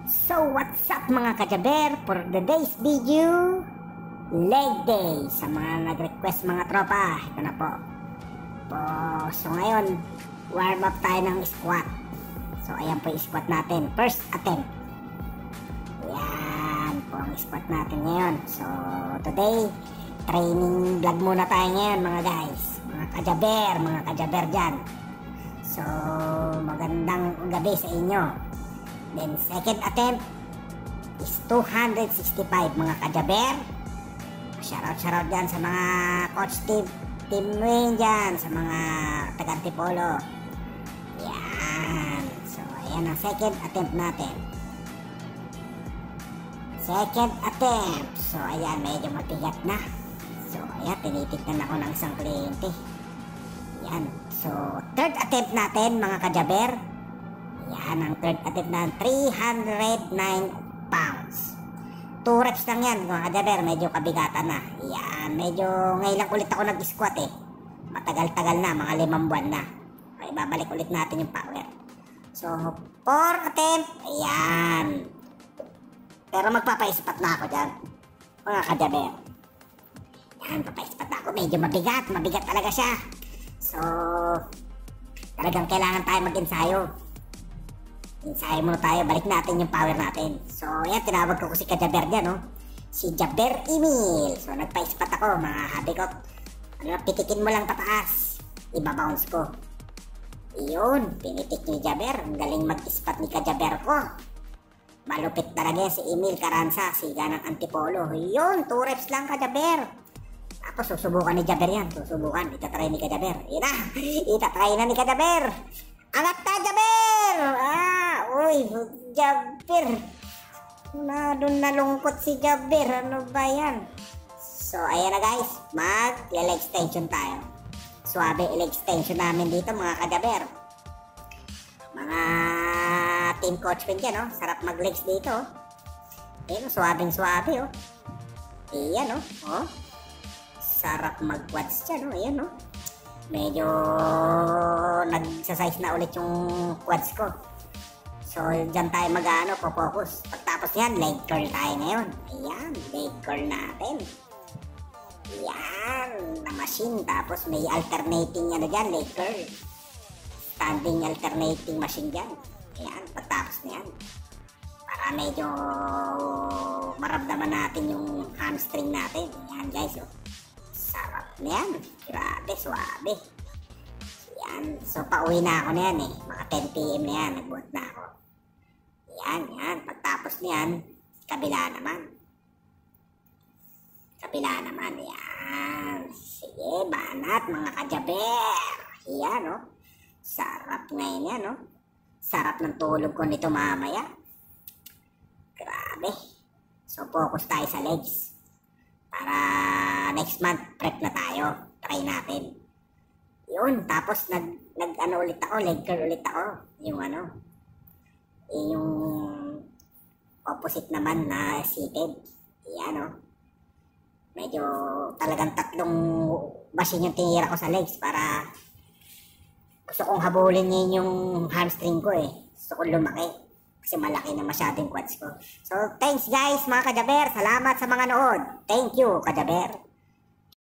So what's up mga kajaber, for the day's video, leg day. Sa mga nag-request mga tropa, ito na po. So ngayon, warm up tayo ng squat. So ayan po yung squat natin, first attempt. Ayan po ang squat natin ngayon. So today, training vlog muna tayo ngayon mga guys, mga kajaber dyan. So magandang gabi sa inyo. Then second attempt is 265 mga kajaber. Shoutout dyan sa mga coach team Wayne dyan, sa mga taga-Antipolo. Yan. So ayan ang second attempt natin. Second attempt. So ayan, medyo matigat na. So ayan, tinitignan ako ng isang kliyente. Yan. So third attempt natin mga kajaber. Yan ang third attempt na 309 pounds. 2 reps lang yan mga kajaber, medyo kabigatan na. Yan, medyo ngayon lang ulit ako nag-squat eh. Matagal-tagal na, mga 5 buwan na. Okay, babalik ulit natin yung power. So 4 attempt, ayan. Pero magpapaispat na ako dyan mga kajaber. Yan, papaispat na ako, medyo mabigat talaga siya. So talagang kailangan tayo mag-ensayo. Ensayo muna tayo, balik natin yung power natin. So yan, tinawag ko si kajaber dyan, no? Si Jaber Emil. So nagpa-ispat ako, mga habi ko. Pitikin mo lang pataas, ibabounce ko. Iyon, pinitik ni Jaber. Ang galing mag-ispat ni kajaber ko. Malupit talaga si Emil Caranza, siga ng Antipolo. Iyon, 2 reps lang kajaber. Tapos susubukan ni Jaber yan, susubukan, itatry ni kajaber. Yan na, itatry na ni kajaber. Angat na Jaber! Uy, Jaber. Doon nalungkot si Jaber. Ano ba yan? So, ayan na guys. Mag-leg extension tayo. Suwabe leg extension namin dito mga kajaber. Mga team coach ko dyan, oh. Sarap mag-legs dito, oh. Ayan, suwabing-suwabe, oh. Ayan, oh. Oh. Sarap mag-quads dyan, oh. Ayan, oh. Medyo nagsasize na ulit yung quads ko. So dyan tayo focus. Pagtapos yan, leg curl tayo ngayon. Ayan, leg curl natin. Ayan, na machine. Tapos may alternating dyan, leg curl. Standing alternating machine dyan. Ayan, pagtapos na yan, para medyo maramdaman natin yung hamstring natin. Ayan guys, oh. Sarap na yan. Grabe, suwabe. Yan. So, pauwi na ako na yan eh. Mga 10 PM na yan. Nagbuhat na ako. Yan. Pagtapos niyan, kabila naman. Yan. Sige, banat mga kajaber. Yan, oh. Sarap ngayon yan, oh. Sarap ng tulog ko nito mamaya. Grabe. So, focus tayo sa legs. Para next month, prep na tayo. Try natin. Yun, tapos ulit ako, leg curl ulit ako. Yung opposite naman na seated. Yan, oh. Medyo talagang 3 machine yung tinira ko sa legs para gusto kong habulin ngayon yung hamstring ko eh. Gusto kong lumaki. Kasi malaki na masyadong quads ko. So, thanks guys mga kajaber. Salamat sa mga nood. Thank you, kajaber.